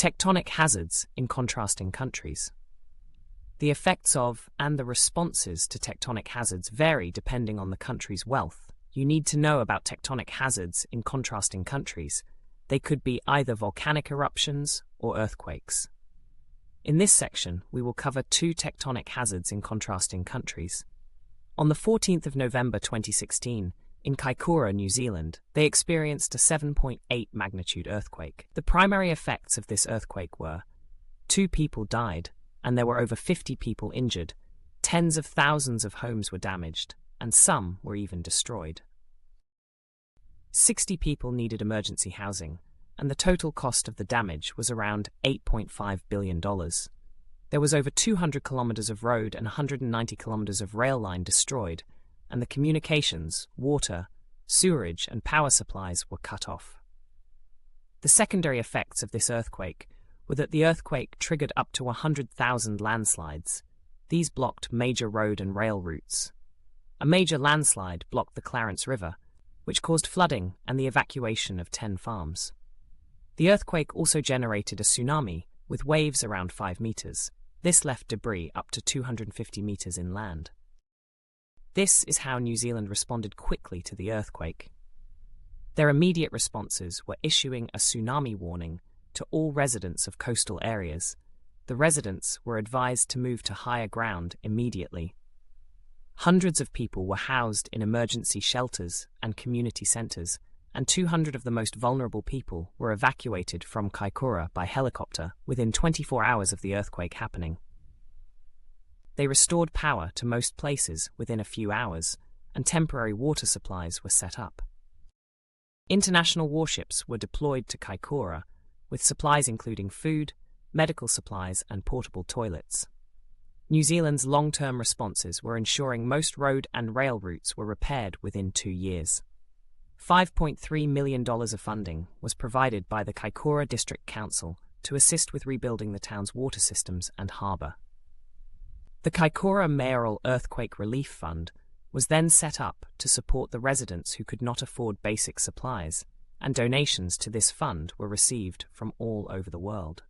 Tectonic hazards in contrasting countries. The effects of and the responses to tectonic hazards vary depending on the country's wealth. You need to know about tectonic hazards in contrasting countries. They could be either volcanic eruptions or earthquakes. In this section, we will cover two tectonic hazards in contrasting countries. On the 14th of November 2016, in Kaikoura, New Zealand, they experienced a 7.8 magnitude earthquake. The primary effects of this earthquake were 2 people died, and there were over 50 people injured. Tens of thousands of homes were damaged, and some were even destroyed. 60 people needed emergency housing, and the total cost of the damage was around $8.5 billion. There was over 200 kilometers of road and 190 kilometers of rail line destroyed, and the communications, water, sewerage, and power supplies were cut off. The secondary effects of this earthquake were that the earthquake triggered up to 100,000 landslides. These blocked major road and rail routes. A major landslide blocked the Clarence River, which caused flooding and the evacuation of 10 farms. The earthquake also generated a tsunami with waves around 5 meters. This left debris up to 250 meters inland. This is how New Zealand responded quickly to the earthquake. Their immediate responses were issuing a tsunami warning to all residents of coastal areas. The residents were advised to move to higher ground immediately. Hundreds of people were housed in emergency shelters and community centers, and 200 of the most vulnerable people were evacuated from Kaikoura by helicopter within 24 hours of the earthquake happening. They restored power to most places within a few hours, and temporary water supplies were set up. International warships were deployed to Kaikoura, with supplies including food, medical supplies, and portable toilets. New Zealand's long-term responses were ensuring most road and rail routes were repaired within 2 years. $5.3 million of funding was provided by the Kaikoura District Council to assist with rebuilding the town's water systems and harbour. The Kaikoura Mayoral Earthquake Relief Fund was then set up to support the residents who could not afford basic supplies, and donations to this fund were received from all over the world.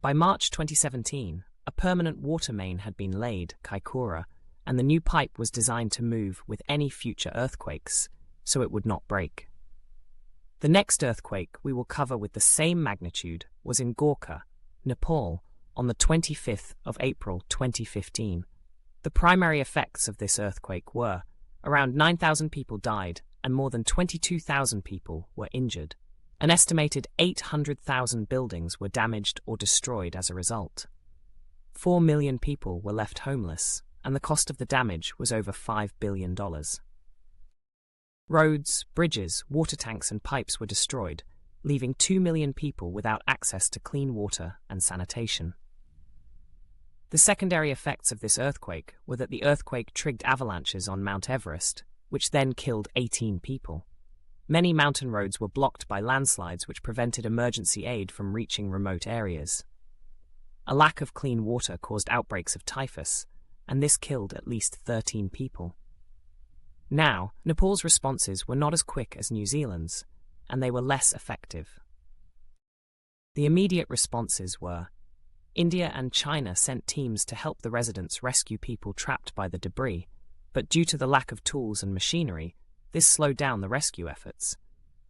By March 2017, a permanent water main had been laid, Kaikoura, and the new pipe was designed to move with any future earthquakes, so it would not break. The next earthquake we will cover with the same magnitude was in Gorkha, Nepal, on the 25th of April 2015. The primary effects of this earthquake were around 9,000 people died and more than 22,000 people were injured. An estimated 800,000 buildings were damaged or destroyed as a result. 4 million people were left homeless, and the cost of the damage was over $5 billion. Roads, bridges, water tanks and pipes were destroyed, leaving 2 million people without access to clean water and sanitation. The secondary effects of this earthquake were that the earthquake triggered avalanches on Mount Everest, which then killed 18 people. Many mountain roads were blocked by landslides which prevented emergency aid from reaching remote areas. A lack of clean water caused outbreaks of typhus, and this killed at least 13 people. Now, Nepal's responses were not as quick as New Zealand's, and they were less effective. The immediate responses were India and China sent teams to help the residents rescue people trapped by the debris, but due to the lack of tools and machinery, this slowed down the rescue efforts.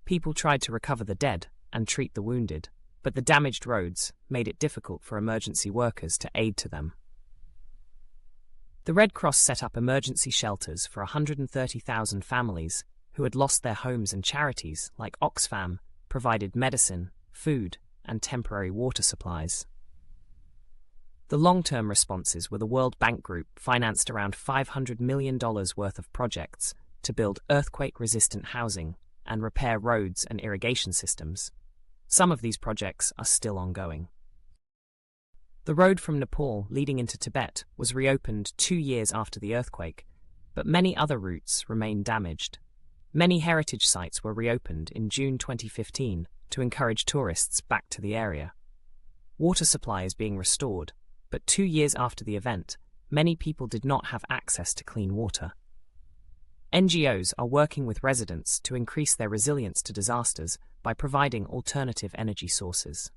People tried to recover the dead and treat the wounded, but the damaged roads made it difficult for emergency workers to aid to them. The Red Cross set up emergency shelters for 130,000 families who had lost their homes, and charities like Oxfam provided medicine, food, and temporary water supplies. The long-term responses were the World Bank Group financed around $500 million worth of projects to build earthquake-resistant housing and repair roads and irrigation systems. Some of these projects are still ongoing. The road from Nepal leading into Tibet was reopened 2 years after the earthquake, but many other routes remained damaged. Many heritage sites were reopened in June 2015 to encourage tourists back to the area. Water supply is being restored, but 2 years after the event, many people did not have access to clean water. NGOs are working with residents to increase their resilience to disasters by providing alternative energy sources.